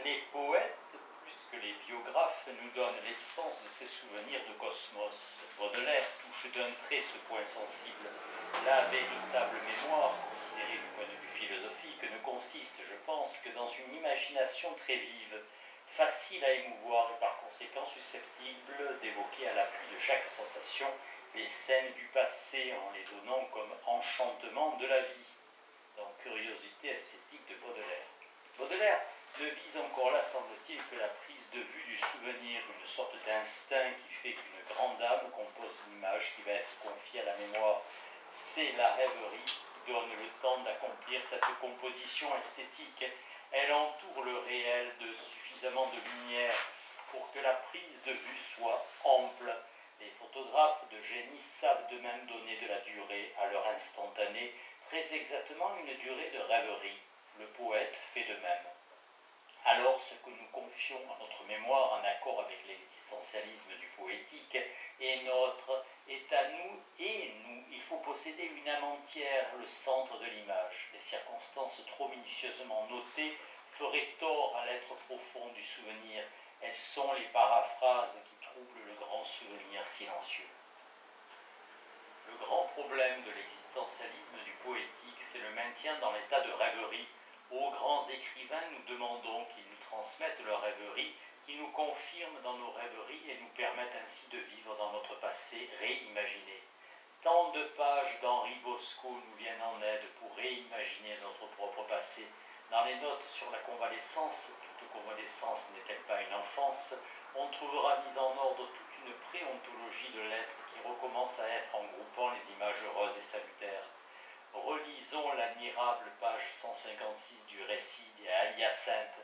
Les poètes, plus que les biographes, nous donnent l'essence de ces souvenirs de cosmos. Baudelaire touche d'un trait ce point sensible. La véritable mémoire, considérée du point de vue philosophique, ne consiste, je pense, que dans une imagination très vive, facile à émouvoir et par conséquent susceptible d'évoquer à l'appui de chaque sensation les scènes du passé en les donnant comme enchantement de la vie. Donc, curiosité esthétique de Baudelaire. Baudelaire ne vise encore là, semble-t-il, que la prise de vue du souvenir, une sorte d'instinct qui fait qu'une grande âme compose l'image qui va être confiée à la mémoire. C'est la rêverie qui donne le temps d'accomplir cette composition esthétique. Elle entoure le réel de suffisamment de lumière pour que la prise de vue soit ample. Les photographes de génie savent de même donner de la durée à leur instantané, très exactement une durée de rêverie. Le poète fait de même. Alors, ce que nous confions à notre mémoire en accord avec l'existentialisme du poétique est nôtre, est à nous et nous. Il faut posséder une âme entière, le centre de l'image. Les circonstances trop minutieusement notées feraient tort à l'être profond du souvenir. Elles sont les paraphrases qui troublent le grand souvenir silencieux. Le grand problème de l'existentialisme du poétique, c'est le maintien dans l'état de rêverie. Aux grands écrivains, nous demandons qu'ils nous transmettent leurs rêveries, qu'ils nous confirment dans nos rêveries et nous permettent ainsi de vivre dans notre passé réimaginé. Tant de pages d'Henri Bosco nous viennent en aide pour réimaginer notre propre passé. Dans les notes sur la convalescence, toute convalescence n'est-elle pas une enfance, on trouvera mise en ordre toute une préontologie de l'être qui recommence à être en groupant les images heureuses et salutaires. Relisons l'admirable page 156 du récit d'Hyacinthe.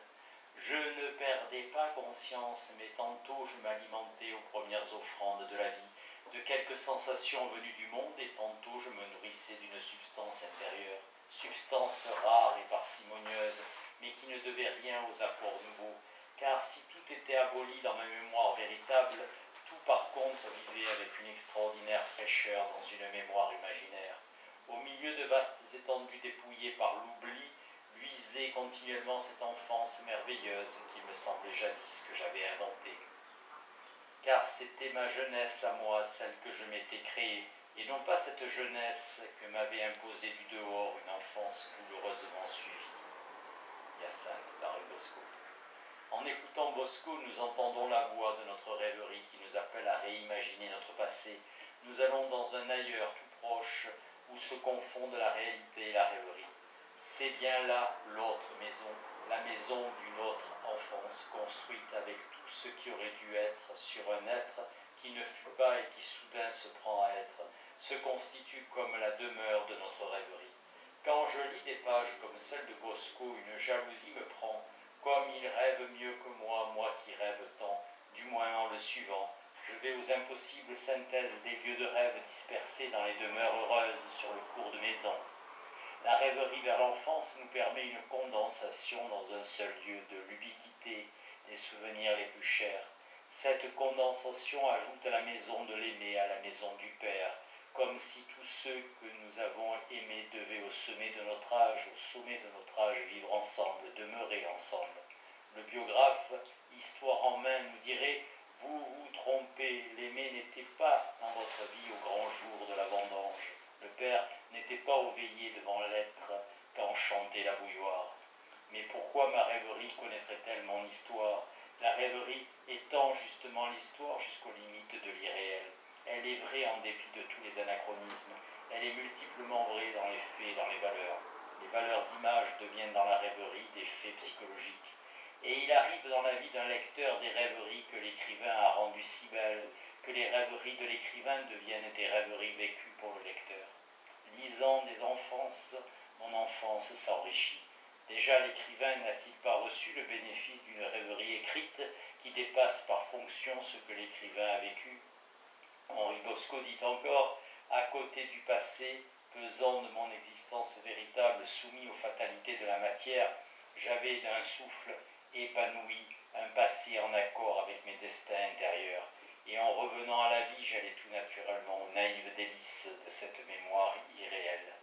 Je ne perdais pas conscience, mais tantôt je m'alimentais aux premières offrandes de la vie, de quelques sensations venues du monde, et tantôt je me nourrissais d'une substance intérieure, substance rare et parcimonieuse, mais qui ne devait rien aux apports nouveaux, car si tout était aboli dans ma mémoire véritable, tout par contre vivait avec une extraordinaire fraîcheur dans une mémoire imaginaire. Au milieu de vastes étendues dépouillées par l'oubli, luisait continuellement cette enfance merveilleuse qui me semblait jadis que j'avais inventée. Car c'était ma jeunesse à moi, celle que je m'étais créée, et non pas cette jeunesse que m'avait imposée du dehors une enfance douloureusement suivie. Hyacinthe d'Henri Bosco. En écoutant Bosco, nous entendons la voix de notre rêverie qui nous appelle à réimaginer notre passé. Nous allons dans un ailleurs tout proche, où se confondent la réalité et la rêverie. C'est bien là l'autre maison, la maison d'une autre enfance construite avec tout ce qui aurait dû être sur un être qui ne fut pas et qui soudain se prend à être, se constitue comme la demeure de notre rêverie. Quand je lis des pages comme celle de Bosco, une jalousie me prend, comme il rêve mieux que moi, moi qui rêve tant, du moins en le suivant. Je vais aux impossibles synthèses des lieux de rêve dispersés dans les demeures heureuses sur le cours de maison. La rêverie vers l'enfance nous permet une condensation dans un seul lieu de l'ubiquité des souvenirs les plus chers. Cette condensation ajoute à la maison de l'aimé, à la maison du père, comme si tous ceux que nous avons aimés devaient au sommet de notre âge, vivre ensemble, demeurer ensemble. Le biographe, histoire en main, nous dirait « Vous vous trompez, l'aimé n'était pas dans votre vie au grand jour de la vendange. Le père n'était pas aux veillées devant l'être quand chantait la bouilloire. Mais pourquoi ma rêverie connaîtrait-elle mon histoire? La rêverie étend justement l'histoire jusqu'aux limites de l'irréel. Elle est vraie en dépit de tous les anachronismes. Elle est multiplement vraie dans les faits et dans les valeurs. Les valeurs d'image deviennent dans la rêverie des faits psychologiques. Et il arrive dans la vie d'un lecteur des rêveries que l'écrivain a rendues si belles, que les rêveries de l'écrivain deviennent des rêveries vécues pour le lecteur. Lisant des enfances, mon enfance s'enrichit. Déjà l'écrivain n'a-t-il pas reçu le bénéfice d'une rêverie écrite qui dépasse par fonction ce que l'écrivain a vécu? Henri Bosco dit encore, à côté du passé, pesant de mon existence véritable soumis aux fatalités de la matière, j'avais d'un souffle épanoui un passé en accord avec mes destins intérieurs, et en revenant à la vie, j'allais tout naturellement aux naïves délices de cette mémoire irréelle.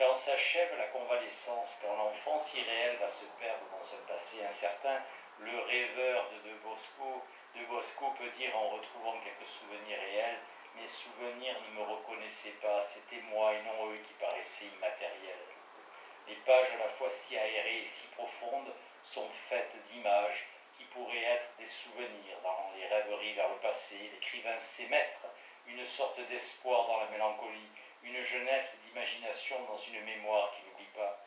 Quand s'achève la convalescence, quand l'enfance irréelle va se perdre dans un passé incertain, le rêveur de Bosco peut dire en retrouvant quelques souvenirs réels, mes souvenirs ne me reconnaissaient pas, c'était moi et non eux qui paraissaient immatériels. Les pages à la fois si aérées et si profondes sont faites d'images qui pourraient être des souvenirs dans les rêveries vers le passé. L'écrivain sait mettre une sorte d'espoir dans la mélancolie, une jeunesse d'imagination dans une mémoire qui n'oublie pas.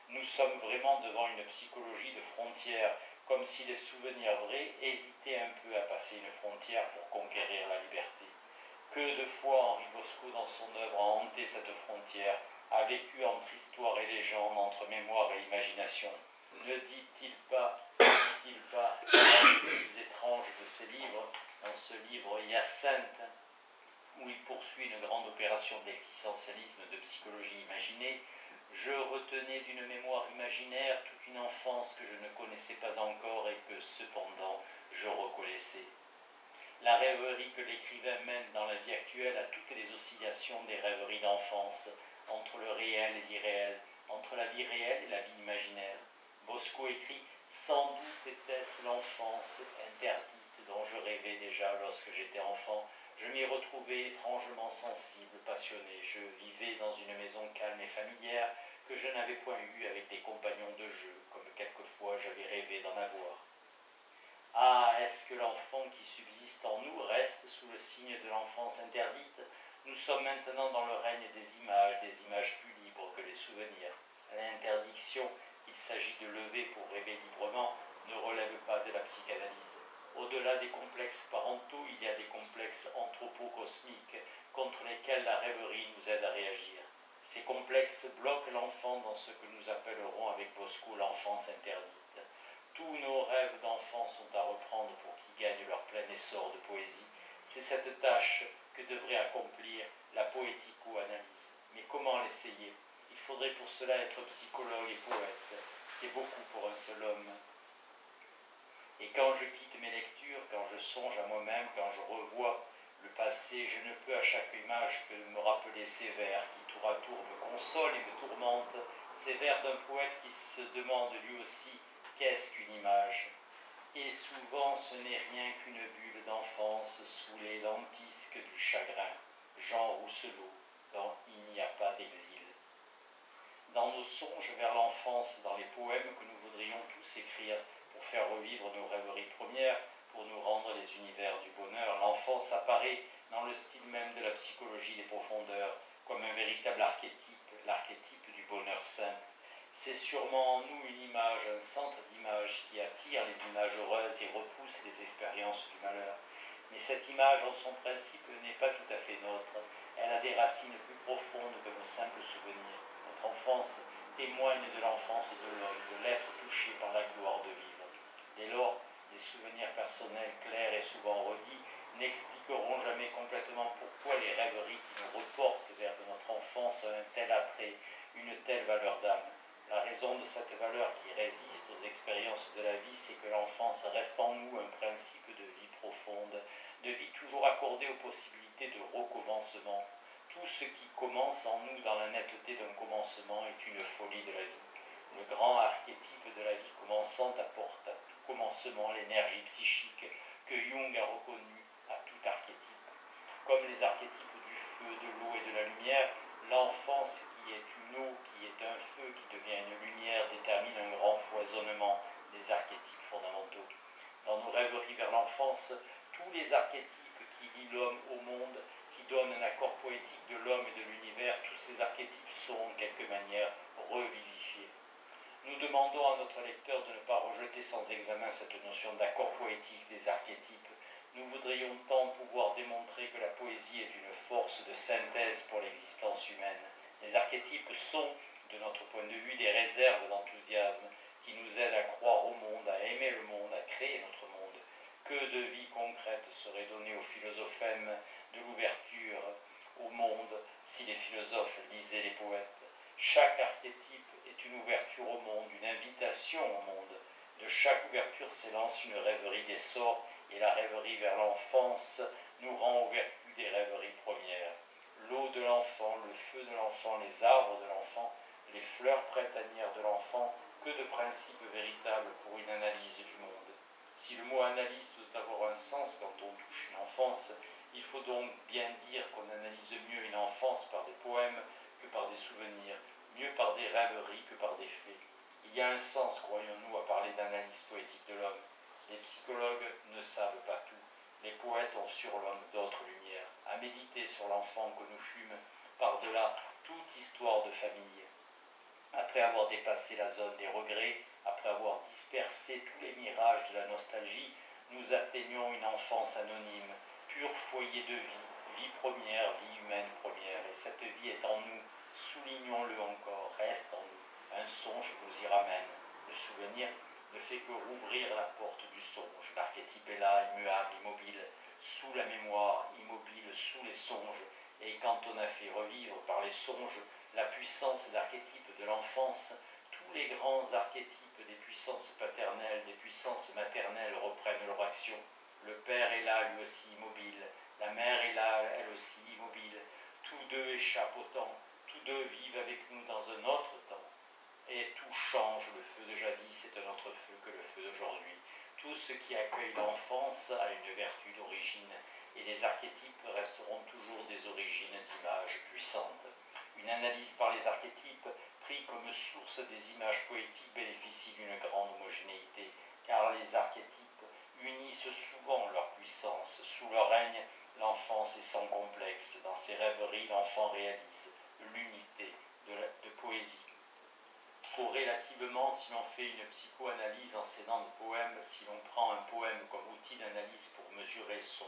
Nous sommes vraiment devant une psychologie de frontières, comme si les souvenirs vrais hésitaient un peu à passer une frontière pour conquérir la liberté. Que de fois Henri Bosco dans son œuvre a hanté cette frontière, a vécu entre histoire et légende, entre mémoire et imagination. Ne dit-il pas, l'un des plus étranges de ses livres, dans ce livre Hyacinthe, où il poursuit une grande opération d'existentialisme, de psychologie imaginée, je retenais d'une mémoire imaginaire toute une enfance que je ne connaissais pas encore et que cependant je reconnaissais. La rêverie que l'écrivain mène dans la vie actuelle a toutes les oscillations des rêveries d'enfance, entre le réel et l'irréel, entre la vie réelle et la vie imaginaire. Bosco écrit « Sans doute était-ce l'enfance interdite dont je rêvais déjà lorsque j'étais enfant. Je m'y retrouvais étrangement sensible, passionné. Je vivais dans une maison calme et familière que je n'avais point eue avec des compagnons de jeu, comme quelquefois j'avais rêvé d'en avoir. Ah, est-ce que l'enfant qui subsiste en nous reste sous le signe de l'enfance interdite? Nous sommes maintenant dans le règne des images plus libres que les souvenirs. L'interdiction qu'il s'agit de lever pour rêver librement ne relève pas de la psychanalyse. Au-delà des complexes parentaux, il y a des complexes anthropo-cosmiques contre lesquels la rêverie nous aide à réagir. Ces complexes bloquent l'enfant dans ce que nous appellerons avec Bosco l'enfance interdite. Tous nos rêves d'enfants sont à reprendre pour qu'ils gagnent leur plein essor de poésie. C'est cette tâche que devrait accomplir la poético-analyse. Mais comment l'essayer? Il faudrait pour cela être psychologue et poète. C'est beaucoup pour un seul homme. Et quand je quitte mes lectures, quand je songe à moi-même, quand je revois le passé, je ne peux à chaque image que me rappeler ces vers qui tour à tour me consolent et me tourmentent, ces vers d'un poète qui se demande lui aussi qu'est-ce qu'une image. Et souvent ce n'est rien qu'une bulle d'enfance sous les lentisques du chagrin. Jean Rousselot, dans Il n'y a pas d'exil. Dans nos songes vers l'enfance, dans les poèmes que nous voudrions tous écrire pour faire revivre nos rêveries premières, pour nous rendre les univers du bonheur, l'enfance apparaît dans le style même de la psychologie des profondeurs, comme un véritable archétype, l'archétype du bonheur simple. C'est sûrement en nous une image, un centre d'image qui attire les images heureuses et repousse les expériences du malheur. Mais cette image, en son principe, n'est pas tout à fait nôtre. Elle a des racines plus profondes que nos simples souvenirs. Notre enfance témoigne de l'enfance de l'homme, de l'être touché par la gloire de vivre. Dès lors, les souvenirs personnels clairs et souvent redits n'expliqueront jamais complètement pourquoi les rêveries qui nous reportent vers notre enfance ont un tel attrait, une telle valeur d'âme. La raison de cette valeur qui résiste aux expériences de la vie, c'est que l'enfance reste en nous un principe de vie profonde, de vie toujours accordée aux possibilités de recommencement. Tout ce qui commence en nous dans la netteté d'un commencement est une folie de la vie. Le grand archétype de la vie commençante apporte à tout commencement l'énergie psychique que Jung a reconnue à tout archétype. Comme les archétypes du feu, de l'eau et de la lumière, l'enfance qui est une eau, qui est un feu, qui devient une lumière, détermine un grand foisonnement des archétypes fondamentaux. Dans nos rêveries vers l'enfance, tous les archétypes qui lient l'homme au monde, qui donnent un accord poétique de l'homme et de l'univers, tous ces archétypes sont en quelque manière revivifiés. Nous demandons à notre lecteur de ne pas rejeter sans examen cette notion d'accord poétique des archétypes. Nous voudrions tant pouvoir démontrer que la poésie est une force de synthèse pour l'existence humaine. Les archétypes sont, de notre point de vue, des réserves d'enthousiasme qui nous aident à croire au monde, à aimer le monde, à créer notre monde. Que de vie concrète serait donnée aux philosophèmes de l'ouverture au monde si les philosophes lisaient les poètes. Chaque archétype est une ouverture au monde, une invitation au monde. De chaque ouverture s'élance une rêverie d'essor, et la rêverie vers l'enfance nous rend aux vertus des rêveries premières. L'eau de l'enfant, le feu de l'enfant l'enfant, les arbres de l'enfant, les fleurs printanières de l'enfant, que de principes véritables pour une analyse du monde. Si le mot analyse doit avoir un sens quand on touche une enfance, il faut donc bien dire qu'on analyse mieux une enfance par des poèmes que par des souvenirs, mieux par des rêveries que par des faits. Il y a un sens, croyons-nous, à parler d'analyse poétique de l'homme. Les psychologues ne savent pas tout. Les poètes ont sur l'homme d'autres lumières, à méditer sur l'enfant que nous fûmes, par-delà toute histoire de famille. Après avoir dépassé la zone des regrets, après avoir dispersé tous les mirages de la nostalgie, nous atteignons une enfance anonyme, pur foyer de vie, vie première, vie humaine première. Et cette vie est en nous, soulignons-le encore, reste en nous, un songe nous y ramène. Le souvenir ne fait que rouvrir la porte du songe. L'archétype est là, immuable, immobile, sous la mémoire, immobile, sous les songes. Et quand on a fait revivre par les songes la puissance d'archétype de l'enfance, tous les grands archétypes des puissances paternelles, des puissances maternelles reprennent leur action. Le père est là, lui aussi immobile, la mère est là, elle aussi immobile. Tous deux échappent au temps, tous deux vivent avec nous dans un autre temps. Et tout change, le feu de jadis est un autre feu que le feu d'aujourd'hui. Tout ce qui accueille l'enfance a une vertu d'origine, et les archétypes resteront toujours des origines d'images puissantes. Une analyse par les archétypes, pris comme source des images poétiques, bénéficie d'une grande homogénéité, car les archétypes unissent souvent leur puissance. Sous leur règne, l'enfance est sans complexe. Dans ses rêveries, l'enfant réalise l'unité de poésie. Corrélativement, si l'on fait une psychoanalyse en s'aidant de poèmes, si l'on prend un poème comme outil d'analyse pour mesurer son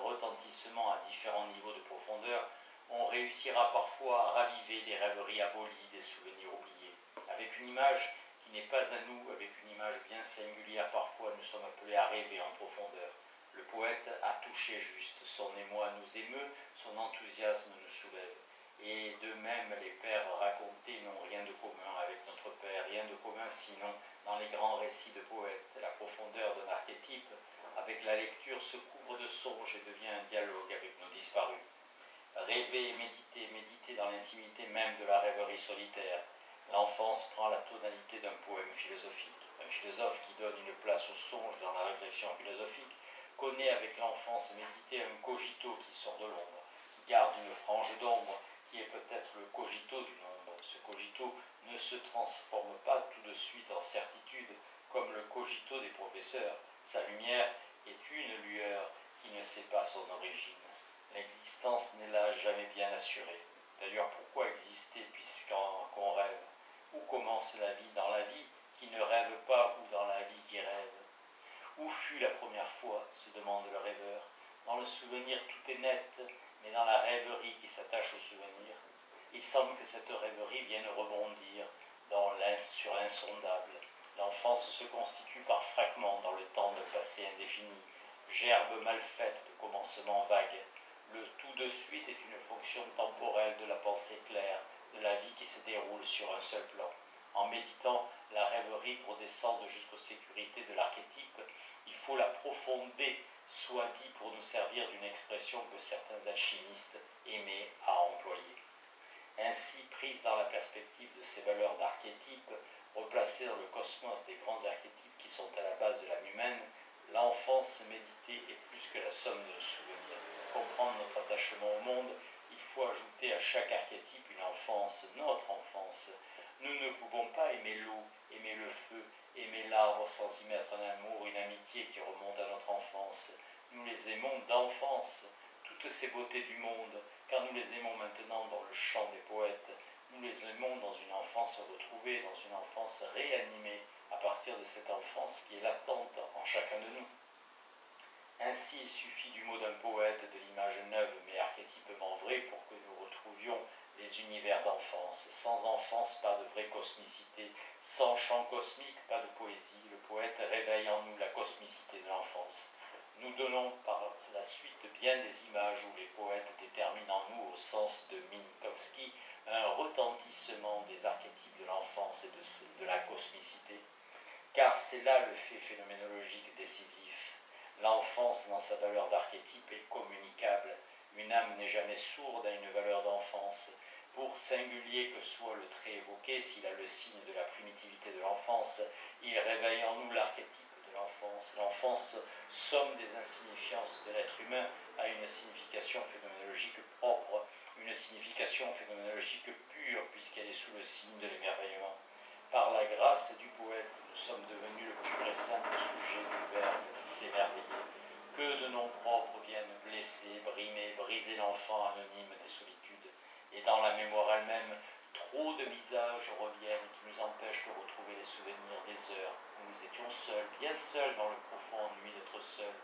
retentissement à différents niveaux de profondeur, on réussira parfois à raviver des rêveries abolies, des souvenirs oubliés. Avec une image qui n'est pas à nous, avec une image bien singulière, parfois nous sommes appelés à rêver en profondeur. Le poète a touché juste, son émoi nous émeut, son enthousiasme nous soulève. Et de même, les pères racontés n'ont rien de commun avec notre père, rien de commun sinon dans les grands récits de poètes. La profondeur d'un archétype, avec la lecture, se couvre de songes et devient un dialogue avec nos disparus. Rêver et méditer, méditer dans l'intimité même de la rêverie solitaire. L'enfance prend la tonalité d'un poème philosophique. Un philosophe qui donne une place au songe dans la réflexion philosophique connaît avec l'enfance méditer un cogito qui sort de l'ombre, qui garde une frange d'ombre, qui est peut-être le cogito d'une ombre. Ce cogito ne se transforme pas tout de suite en certitude, comme le cogito des professeurs. Sa lumière est une lueur qui ne sait pas son origine. L'existence n'est là jamais bien assurée. D'ailleurs, pourquoi exister puisqu'on rêve? Où commence la vie? Dans la vie qui ne rêve pas ou dans la vie qui rêve? Où fut la première fois, se demande le rêveur. Dans le souvenir tout est net, mais dans la rêverie qui s'attache au souvenir. Il semble que cette rêverie vienne rebondir sur l'insondable. L'enfance se constitue par fragments dans le temps d'un passé indéfini, gerbe mal faite de commencements vagues. Le tout de suite est une fonction temporelle de la pensée claire, de la vie qui se déroule sur un seul plan. En méditant la rêverie pour descendre jusqu'aux sécurités de l'archétype, il faut la profonder, soit dit pour nous servir d'une expression que certains alchimistes aimaient à employer. Ainsi, prise dans la perspective de ces valeurs d'archétype, replacées dans le cosmos des grands archétypes qui sont à la base de l'âme humaine, l'enfance méditée est plus que la somme de nos souvenirs. Pour comprendre notre attachement au monde, il faut ajouter à chaque archétype une enfance, notre enfance. Nous ne pouvons pas aimer l'eau, aimer le feu, aimer l'arbre sans y mettre un amour, une amitié qui remonte à notre enfance. Nous les aimons d'enfance, toutes ces beautés du monde, car nous les aimons maintenant dans le chant des poètes. Nous les aimons dans une enfance retrouvée, dans une enfance réanimée, à partir de cette enfance qui est latente en chacun de nous. Ainsi, il suffit du mot d'un poète, de l'image neuve mais archétypement vraie, pour que nous retrouvions les univers d'enfance. Sans enfance, pas de vraie cosmicité. Sans chant cosmique, pas de poésie. Le poète réveille en nous la cosmicité de l'enfance. Nous donnons par la suite bien des images où les poètes déterminent en nous, au sens de Minkowski, un retentissement des archétypes de l'enfance et de la cosmicité. Car c'est là le fait phénoménologique décisif. L'enfance, dans sa valeur d'archétype, est communicable. Une âme n'est jamais sourde à une valeur d'enfance. Pour singulier que soit le trait évoqué, s'il a le signe de la primitivité de l'enfance, il réveille en nous l'archétype de l'enfance. L'enfance, somme des insignifiances de l'être humain, a une signification phénoménologique propre, une signification phénoménologique pure, puisqu'elle est sous le signe de l'émerveillement. Par la grâce du poète, nous sommes devenus le pur et simple sujet du verbe s'émerveiller. Que de noms propres viennent blesser, brimer, briser l'enfant anonyme des solitudes. Et dans la mémoire elle-même, trop de visages reviennent qui nous empêchent de retrouver les souvenirs des heures où nous étions seuls, bien seuls dans le profond ennui d'être seuls,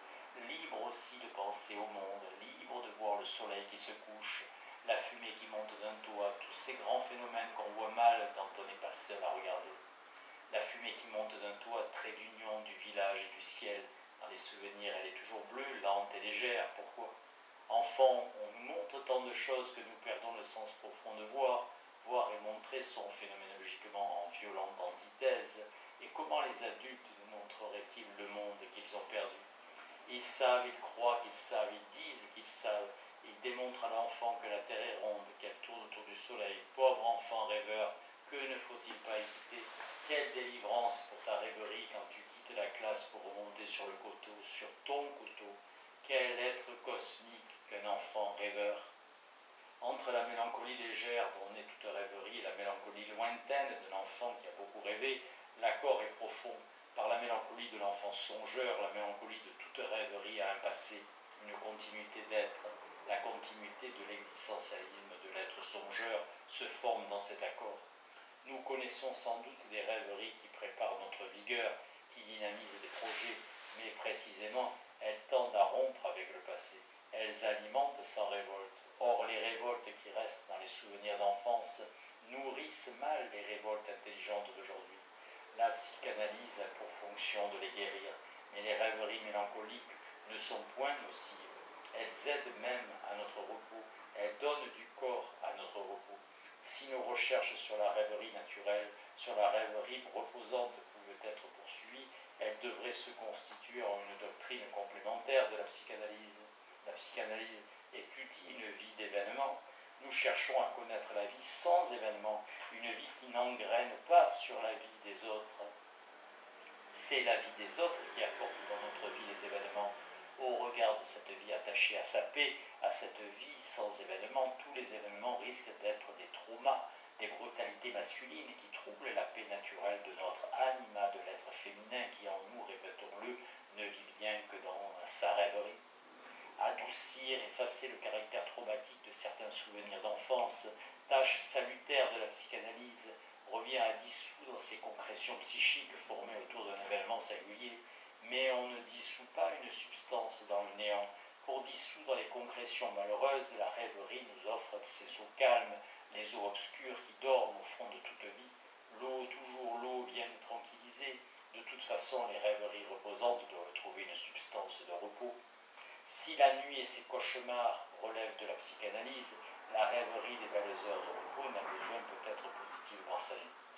libres aussi de penser au monde, libres de voir le soleil qui se couche, la fumée qui monte d'un toit, tous ces grands phénomènes qu'on voit mal quand on n'est pas seul à regarder. La fumée qui monte d'un toit, trait d'union du village et du ciel. Dans les souvenirs, elle est toujours bleue, lente et légère. Pourquoi ? Enfant, on nous montre tant de choses que nous perdons le sens profond de voir. Voir et montrer sont phénoménologiquement en violente antithèse. Et comment les adultes nous montreraient-ils le monde qu'ils ont perdu ? Ils savent, ils croient qu'ils savent, ils disent qu'ils savent. Ils démontrent à l'enfant que la terre est ronde, qu'elle tourne autour du soleil. Pauvre enfant rêveur, que ne faut-il pas écouter ? Quelle délivrance pour ta rêverie quand tu quittes la classe pour remonter sur le coteau, sur ton coteau. Quel être cosmique qu'un enfant rêveur. Entre la mélancolie légère dont naît toute rêverie et la mélancolie lointaine d'un enfant qui a beaucoup rêvé, l'accord est profond. Par la mélancolie de l'enfant songeur, la mélancolie de toute rêverie a un passé, une continuité d'être. La continuité de l'existentialisme de l'être songeur se forme dans cet accord. Nous connaissons sans doute des rêveries qui préparent notre vigueur, qui dynamisent des projets, mais précisément, elles tendent à rompre avec le passé. Elles alimentent sans révolte. Or, les révoltes qui restent dans les souvenirs d'enfance nourrissent mal les révoltes intelligentes d'aujourd'hui. La psychanalyse a pour fonction de les guérir, mais les rêveries mélancoliques ne sont point nocives. Elles aident même à notre repos. Elles donnent du corps à notre repos. Si nos recherches sur la rêverie naturelle, sur la rêverie reposante pouvaient être poursuivies, elles devraient se constituer en une doctrine complémentaire de la psychanalyse. La psychanalyse étudie une vie d'événements. Nous cherchons à connaître la vie sans événements, une vie qui n'engraine pas sur la vie des autres. C'est la vie des autres qui apporte dans notre vie les événements. Au regard de cette vie attachée à sa paix, à cette vie sans événements, tous les événements risquent d'être des traumas, des brutalités masculines qui troublent la paix naturelle de notre anima, de l'être féminin qui en nous, répétons-le, ne vit bien que dans sa rêverie. Adoucir, effacer le caractère traumatique de certains souvenirs d'enfance, tâche salutaire de la psychanalyse, revient à dissoudre ces concrétions psychiques formées autour d'un événement singulier. Mais on ne dissout pas une substance dans le néant. Pour dissoudre les concrétions malheureuses, la rêverie nous offre ces eaux calmes, les eaux obscures qui dorment au fond de toute vie. L'eau, toujours l'eau, vient nous tranquilliser. De toute façon, les rêveries reposantes doivent trouver une substance de repos. Si la nuit et ses cauchemars relèvent de la psychanalyse, la rêverie des belles heures de repos n'a besoin peut-être positivement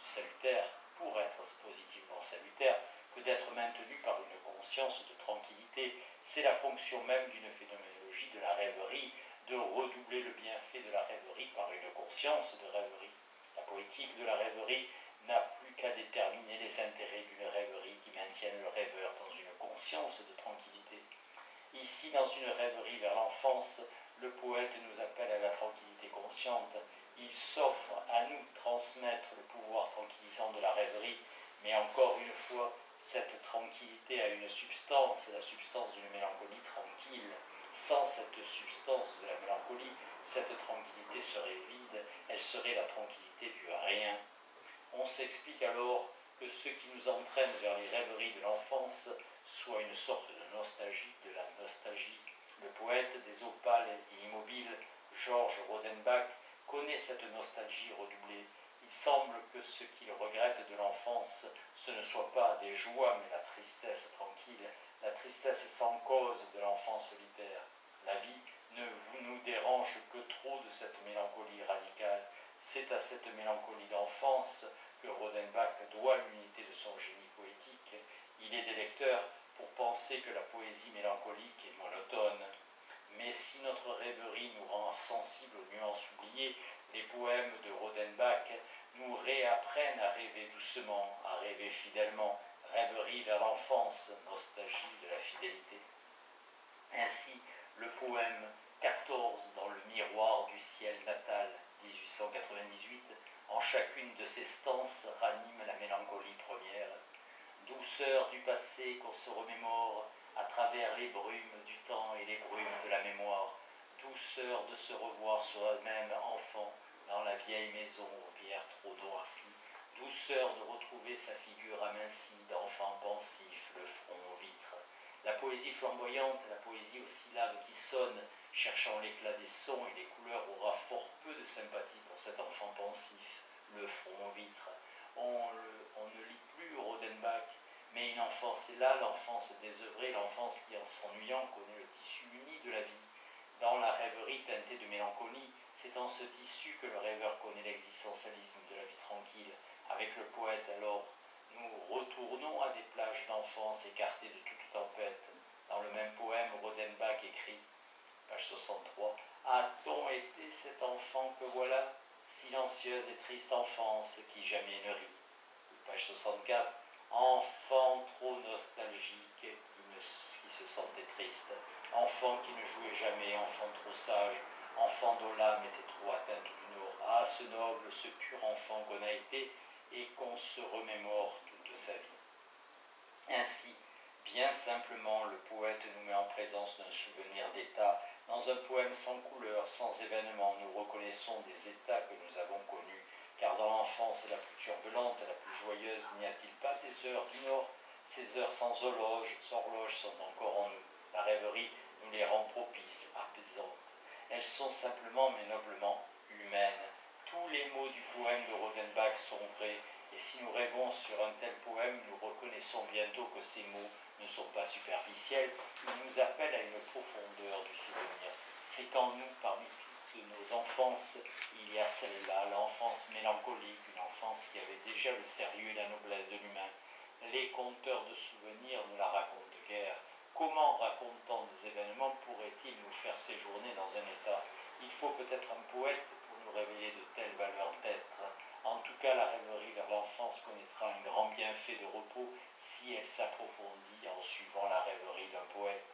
salutaire, pour être positivement salutaire, que d'être maintenue par une conscience de tranquillité. C'est la fonction même d'une phénoménologie de la rêverie, de redoubler le bienfait de la rêverie par une conscience de rêverie. La poétique de la rêverie n'a plus qu'à déterminer les intérêts d'une rêverie qui maintiennent le rêveur dans une conscience de tranquillité. Ici, dans une rêverie vers l'enfance, le poète nous appelle à la tranquillité consciente. Il s'offre à nous transmettre le pouvoir tranquillisant de la rêverie, mais encore une fois, cette tranquillité a une substance, la substance d'une mélancolie tranquille. Sans cette substance de la mélancolie, cette tranquillité serait vide, elle serait la tranquillité du rien. On s'explique alors que ce qui nous entraîne vers les rêveries de l'enfance soit une sorte de nostalgie, de la nostalgie. Le poète des eaux pâles et immobiles, Georges Rodenbach, connaît cette nostalgie redoublée. Il semble que ce qu'il regrette de l'enfance, ce ne soit pas des joies, mais la tristesse tranquille, la tristesse sans cause de l'enfant solitaire. La vie ne nous dérange que trop de cette mélancolie radicale. C'est à cette mélancolie d'enfance que Rodenbach doit l'unité de son génie poétique. Il est des lecteurs pour penser que la poésie mélancolique est monotone. Mais si notre rêverie nous rend sensibles aux nuances oubliées, Les poèmes de Rodenbach nous réapprennent à rêver doucement, à rêver fidèlement, rêverie vers l'enfance, nostalgie de la fidélité. Ainsi, le poème 14 dans le miroir du ciel natal, 1898, en chacune de ses stances ranime la mélancolie première. Douceur du passé qu'on se remémore à travers les brumes du temps et les brumes de la mémoire. Douceur de se revoir soi-même enfant dans la vieille maison aux pierres trop noircies. Douceur de retrouver sa figure amincie d'enfant pensif, le front aux vitres. La poésie flamboyante, la poésie aux syllabes qui sonnent, cherchant l'éclat des sons et des couleurs, aura fort peu de sympathie pour cet enfant pensif, le front aux vitres. On ne lit plus Rodenbach, mais une enfance est là, l'enfance désœuvrée, l'enfance qui, en s'ennuyant, connaît le tissu uni de la vie. Dans la rêverie teintée de mélancolie, c'est en ce tissu que le rêveur connaît l'existentialisme de la vie tranquille. Avec le poète, alors, nous retournons à des plages d'enfance écartées de toute tempête. Dans le même poème, Rodenbach écrit, page 63, « A-t-on été cet enfant que voilà, silencieuse et triste enfance qui jamais ne rit ?» Page 64, « Enfant trop nostalgique qui se sentait triste, enfant qui ne jouait jamais, enfant trop sage, enfant dont l'âme était trop atteinte du nord. Ah, ce noble, ce pur enfant qu'on a été et qu'on se remémore toute sa vie. » Ainsi, bien simplement, le poète nous met en présence d'un souvenir d'état. Dans un poème sans couleur, sans événement, nous reconnaissons des états que nous avons connus, car dans l'enfance la plus turbulente, la plus joyeuse, n'y a-t-il pas des heures du Nord? Ces heures sans horloge sont encore en nous. La rêverie nous les rend propices, apaisantes. Elles sont simplement mais noblement humaines. Tous les mots du poème de Rodenbach sont vrais, et si nous rêvons sur un tel poème, nous reconnaissons bientôt que ces mots ne sont pas superficiels, ils nous appellent à une profondeur du souvenir. C'est qu'en nous, parmi toutes nos enfances, il y a celle-là, l'enfance mélancolique, une enfance qui avait déjà le sérieux et la noblesse de l'humain. Les conteurs de souvenirs ne la racontent guère. Comment, racontant des événements, pourrait-il nous faire séjourner dans un état? Il faut peut-être un poète pour nous révéler de telles valeurs d'être. En tout cas, la rêverie vers l'enfance connaîtra un grand bienfait de repos si elle s'approfondit en suivant la rêverie d'un poète.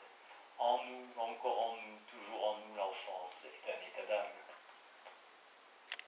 En nous, encore en nous, toujours en nous, l'enfance est un état d'âme.